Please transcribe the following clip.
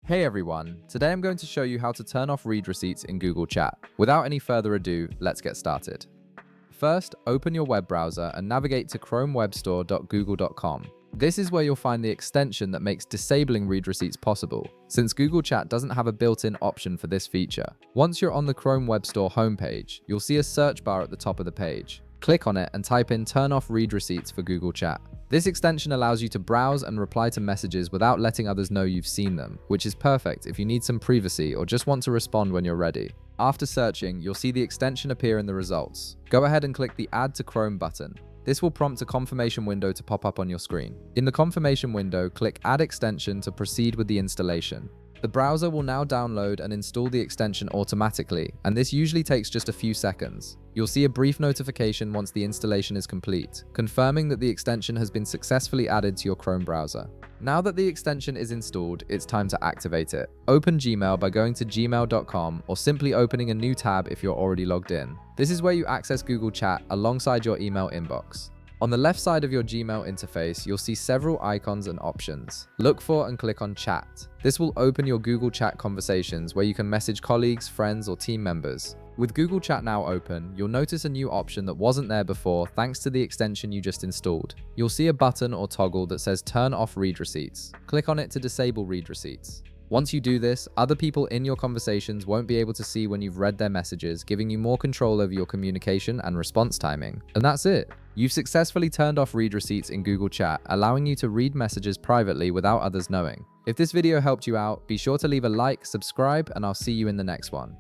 Hey everyone, today I'm going to show you how to turn off read receipts in Google Chat. Without any further ado, let's get started. First, open your web browser and navigate to chromewebstore.google.com. This is where you'll find the extension that makes disabling read receipts possible, since Google Chat doesn't have a built-in option for this feature. Once you're on the Chrome Web Store homepage, you'll see a search bar at the top of the page. Click on it and type in "Turn off read receipts" for Google Chat. This extension allows you to browse and reply to messages without letting others know you've seen them, which is perfect if you need some privacy or just want to respond when you're ready. After searching, you'll see the extension appear in the results. Go ahead and click the Add to Chrome button. This will prompt a confirmation window to pop up on your screen. In the confirmation window, click Add Extension to proceed with the installation. The browser will now download and install the extension automatically, and this usually takes just a few seconds. You'll see a brief notification once the installation is complete, confirming that the extension has been successfully added to your Chrome browser. Now that the extension is installed, it's time to activate it. Open Gmail by going to gmail.com or simply opening a new tab if you're already logged in. This is where you access Google Chat alongside your email inbox. On the left side of your Gmail interface, you'll see several icons and options. Look for and click on Chat. This will open your Google Chat conversations where you can message colleagues, friends, or team members. With Google Chat now open, you'll notice a new option that wasn't there before thanks to the extension you just installed. You'll see a button or toggle that says "Turn off read receipts." Click on it to disable read receipts. Once you do this, other people in your conversations won't be able to see when you've read their messages, giving you more control over your communication and response timing. And that's it. You've successfully turned off read receipts in Google Chat, allowing you to read messages privately without others knowing. If this video helped you out, be sure to leave a like, subscribe, and I'll see you in the next one.